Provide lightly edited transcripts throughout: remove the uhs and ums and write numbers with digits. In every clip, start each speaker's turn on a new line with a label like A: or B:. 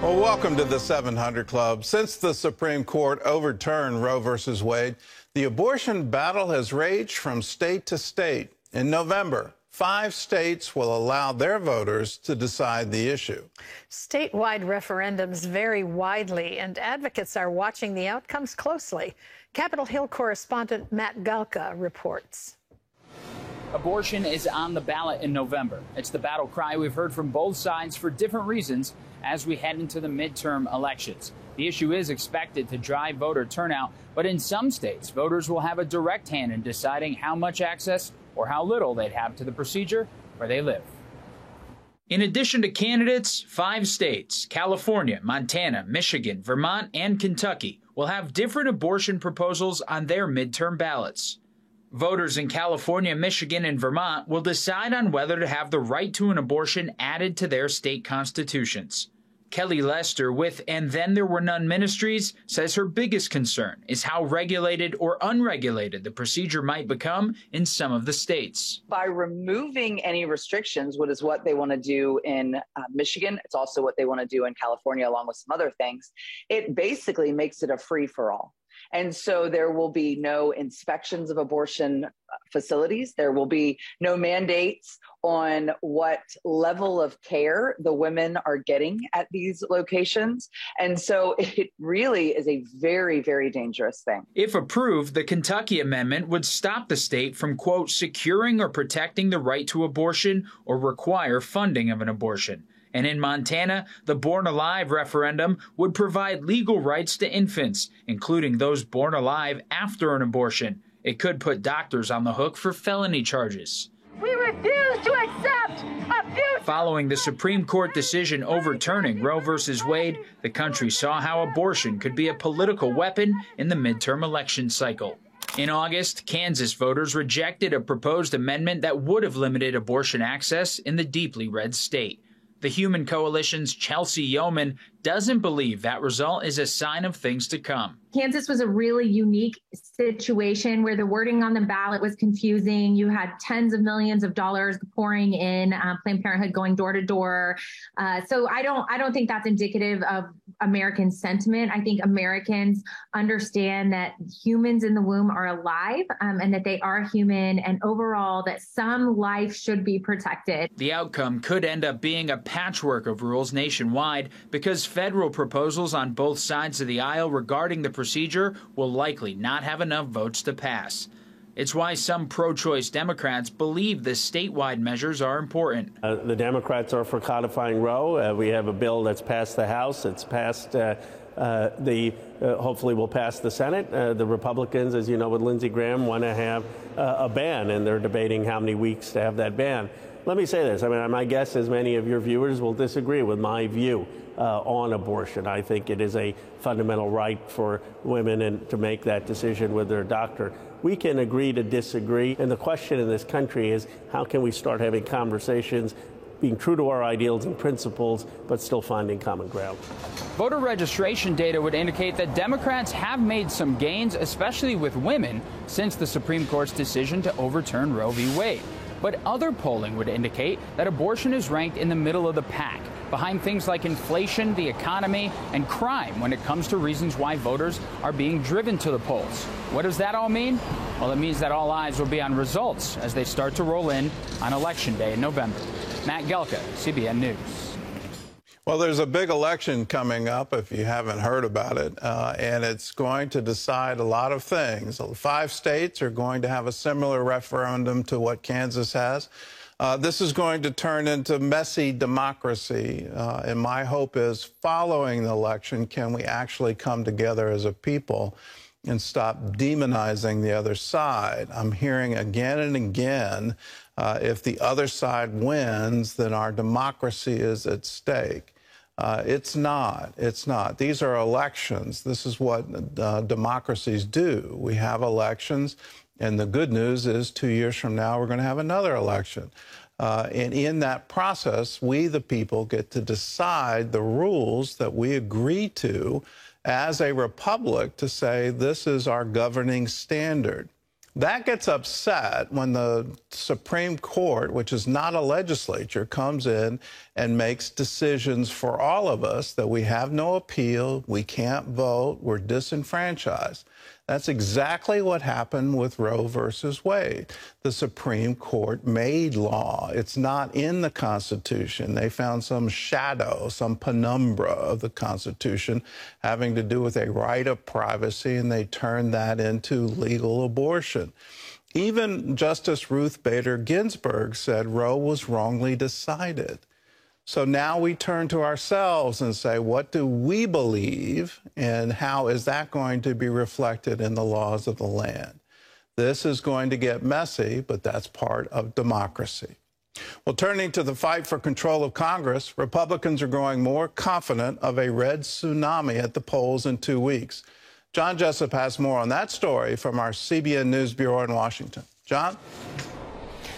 A: Well, welcome to the 700 Club. Since the Supreme Court overturned Roe v. Wade, the abortion battle has raged from state to state. In November, 5 states will allow their voters to decide the issue.
B: Statewide referendums vary widely, and advocates are watching the outcomes closely. Capitol Hill correspondent Matt Galka reports.
C: Abortion is on the ballot in November. It's the battle cry we've heard from both sides for different reasons as we head into the midterm elections. The issue is expected to drive voter turnout, but in some states, voters will have a direct hand in deciding how much access or how little they'd have to the procedure where they live. In addition to candidates, 5 states, California, Montana, Michigan, Vermont, and Kentucky, will have different abortion proposals on their midterm ballots. Voters in California, Michigan, and Vermont will decide on whether to have the right to an abortion added to their state constitutions. Kelly Lester with And Then There Were None Ministries says her biggest concern is how regulated or unregulated the procedure might become in some of the states.
D: By removing any restrictions, what is what they want to do in Michigan, it's also what they want to do in California, along with some other things, it basically makes it a free-for-all. And so there will be no inspections of abortion facilities. There will be no mandates on what level of care the women are getting at these locations. And so it really is a very, very dangerous thing.
C: If approved, the Kentucky amendment would stop the state from, quote, securing or protecting the right to abortion or require funding of an abortion. And in Montana, the Born Alive referendum would provide legal rights to infants, including those born alive after an abortion. It could put doctors on the hook for felony charges.
E: We refuse to accept abuse.
C: Following the Supreme Court decision overturning Roe v. Wade, the country saw how abortion could be a political weapon in the midterm election cycle. In August, Kansas voters rejected a proposed amendment that would have limited abortion access in the deeply red state. The Human Coalition's Chelsea Yeoman doesn't believe that result is a sign of things to come.
F: Kansas was a really unique situation where the wording on the ballot was confusing. You had tens of millions of dollars pouring in, Planned Parenthood going door to door. So I don't think that's indicative of American sentiment. I think Americans understand that humans in the womb are alive and that they are human, and overall that some life should be protected.
C: The outcome could end up being a patchwork of rules nationwide because federal proposals on both sides of the aisle regarding the procedure will likely not have enough votes to pass. It's why some pro-choice Democrats believe the statewide measures are important.
G: The Democrats are for codifying Roe. We have a bill that's passed the House. It's passed hopefully will pass the Senate. The Republicans, as you know, with Lindsey Graham, want to have a ban, and they're debating how many weeks to have that ban. Let me say this. I mean, my guess is many of your viewers will disagree with my view on abortion. I think it is a fundamental right for women to make that decision with their doctor. We can agree to disagree, and the question in this country is how can we start having conversations, being true to our ideals and principles, but still finding common ground.
C: Voter registration data would indicate that Democrats have made some gains, especially with women, since the Supreme Court's decision to overturn Roe v. Wade. But other polling would indicate that abortion is ranked in the middle of the pack, behind things like inflation, the economy, and crime when it comes to reasons why voters are being driven to the polls. What does that all mean? Well, it means that all eyes will be on results as they start to roll in on Election Day in November. Matt Galka, CBN News.
A: Well, there's a big election coming up, if you haven't heard about it, and it's going to decide a lot of things. 5 states are going to have a similar referendum to what Kansas has. This is going to turn into messy democracy, and my hope is following the election, can we actually come together as a people and stop demonizing the other side? I'm hearing again and again, if the other side wins, then our democracy is at stake. It's not. It's not. These are elections. This is what democracies do. We have elections, and the good news is 2 years from now, we're going to have another election. And in that process, we, the people, get to decide the rules that we agree to as a republic to say this is our governing standard. That gets upset when the Supreme Court, which is not a legislature, comes in and makes decisions for all of us that we have no appeal, we can't vote, we're disenfranchised. That's exactly what happened with Roe versus Wade. The Supreme Court made law. It's not in the Constitution. They found some shadow, some penumbra of the Constitution having to do with a right of privacy, and they turned that into legal abortion. Even Justice Ruth Bader Ginsburg said Roe was wrongly decided. So now we turn to ourselves and say, what do we believe, and how is that going to be reflected in the laws of the land? This is going to get messy, but that's part of democracy. Well, turning to the fight for control of Congress, Republicans are growing more confident of a red tsunami at the polls in 2 weeks. John Jessup has more on that story from our CBN News Bureau in Washington. John?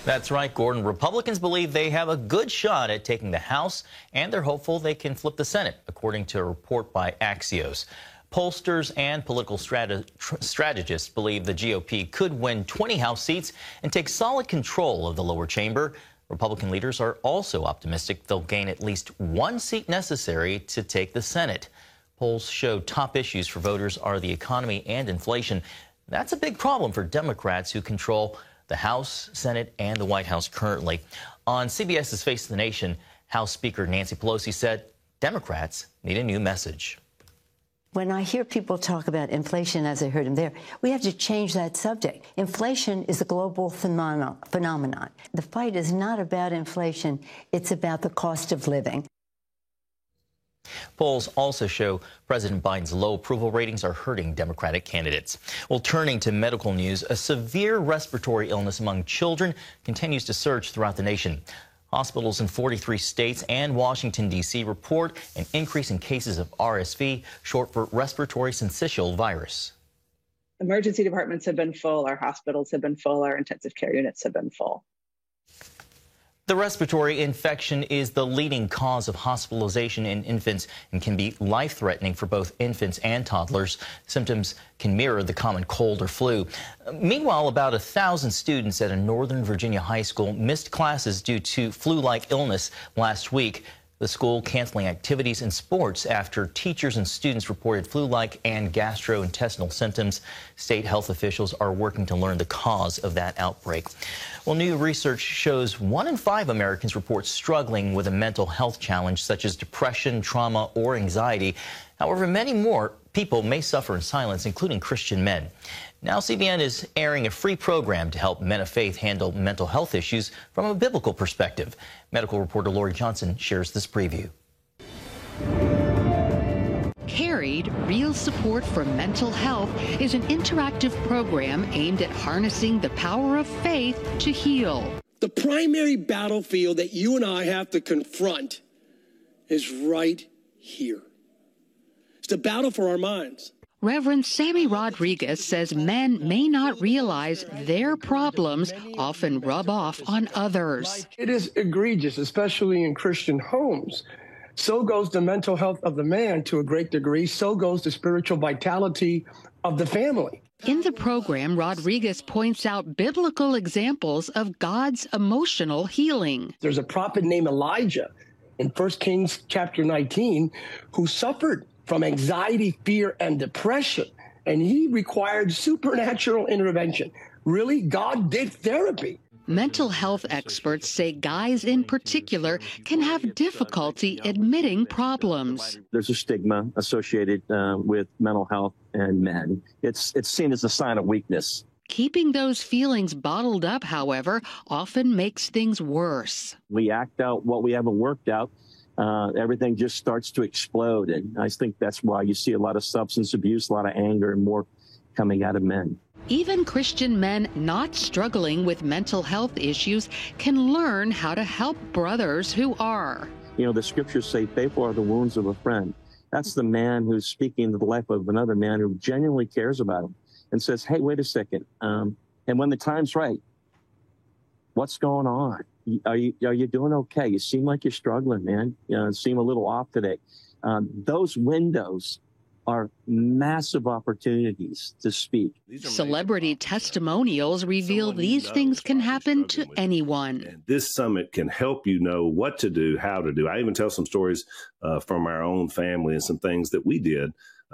H: That's right, Gordon. Republicans believe they have a good shot at taking the House, and they're hopeful they can flip the Senate, according to a report by Axios. Pollsters and political strategists believe the GOP could win 20 House seats and take solid control of the lower chamber. Republican leaders are also optimistic they'll gain at least one seat necessary to take the Senate. Polls show top issues for voters are the economy and inflation. That's a big problem for Democrats who control the House, Senate, and the White House currently. On CBS's Face of the Nation, House Speaker Nancy Pelosi said Democrats need a new message.
I: When I hear people talk about inflation, as I heard him there, we have to change that subject. Inflation is a global phenomenon. The fight is not about inflation. It's about the cost of living.
H: Polls also show President Biden's low approval ratings are hurting Democratic candidates. Well, turning to medical news, a severe respiratory illness among children continues to surge throughout the nation. Hospitals in 43 states and Washington, D.C. report an increase in cases of RSV, short for respiratory syncytial virus.
J: Emergency departments have been full, our hospitals have been full, our intensive care units have been full.
H: The respiratory infection is the leading cause of hospitalization in infants and can be life-threatening for both infants and toddlers. Symptoms can mirror the common cold or flu. Meanwhile, about 1,000 students at a Northern Virginia high school missed classes due to flu-like illness last week. The school canceling activities and sports after teachers and students reported flu-like and gastrointestinal symptoms. State health officials are working to learn the cause of that outbreak. Well, new research shows 1 in 5 Americans report struggling with a mental health challenge such as depression, trauma, or anxiety. However, many more people may suffer in silence, including Christian men. Now, CBN is airing a free program to help men of faith handle mental health issues from a biblical perspective. Medical reporter Lori Johnson shares this preview.
K: Carried, Real Support for Mental Health is an interactive program aimed at harnessing the power of faith to heal.
L: The primary battlefield that you and I have to confront is right here. It's the battle for our minds.
K: Reverend Sammy Rodriguez says men may not realize their problems often rub off on others.
L: It is egregious, especially in Christian homes. So goes the mental health of the man to a great degree. So goes the spiritual vitality of the family.
K: In the program, Rodriguez points out biblical examples of God's emotional healing.
L: There's a prophet named Elijah in 1 Kings chapter 19 who suffered from anxiety, fear, and depression, and he required supernatural intervention. Really, God did therapy.
K: Mental health experts say guys in particular can have difficulty admitting problems.
M: There's a stigma associated with mental health and men. It's seen as a sign of weakness.
K: Keeping those feelings bottled up, however, often makes things worse.
M: We act out what we haven't worked out. Everything just starts to explode. And I think that's why you see a lot of substance abuse, a lot of anger, and more coming out of men.
K: Even Christian men not struggling with mental health issues can learn how to help brothers who are.
M: You know, the scriptures say, faithful are the wounds of a friend. That's the man who's speaking to the life of another man who genuinely cares about him and says, hey, wait a second. And when the time's right, what's going on? Are you doing okay? You seem like you're struggling, man. You seem a little off today. Those windows are massive opportunities to speak.
K: Celebrity testimonials reveal these things can happen to anyone.
N: And this summit can help you know what to do, how to do. I even tell some stories from our own family and some things that we did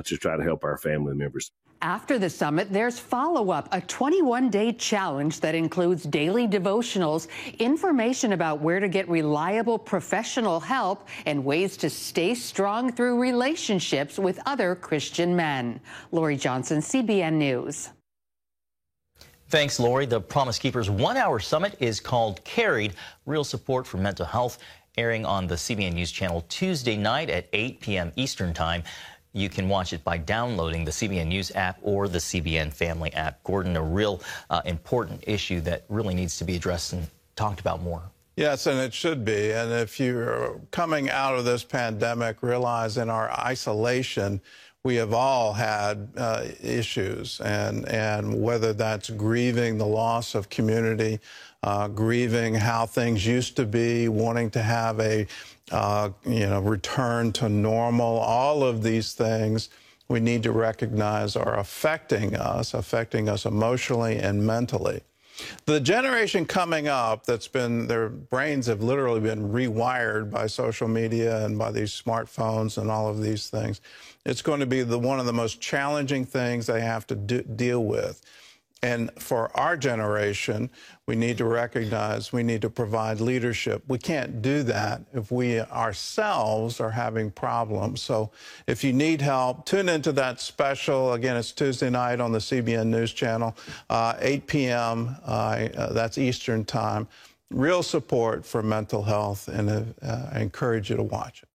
N: to try to help our family members.
O: After the summit, there's follow-up, a 21-day challenge that includes daily devotionals, information about where to get reliable professional help, and ways to stay strong through relationships with other Christian men. Lori Johnson, CBN News.
H: Thanks, Lori. The Promise Keepers 1-hour summit is called Carried, Real Support for Mental Health, airing on the CBN News Channel Tuesday night at 8 p.m. Eastern Time. You can watch it by downloading the CBN News app or the CBN Family app. Gordon, a real important issue that really needs to be addressed and talked about more.
A: Yes, and it should be. And if you're coming out of this pandemic, realize in our isolation, we have all had issues, and whether that's grieving the loss of community, grieving how things used to be, wanting to have a return to normal, all of these things we need to recognize are affecting us emotionally and mentally. The generation coming up their brains have literally been rewired by social media and by these smartphones and all of these things. It's going to be one of the most challenging things they have to deal with. And for our generation, we need to recognize we need to provide leadership. We can't do that if we ourselves are having problems. So if you need help, tune into that special. Again, it's Tuesday night on the CBN News Channel, 8 p.m. That's Eastern Time. Real support for mental health, and I encourage you to watch it.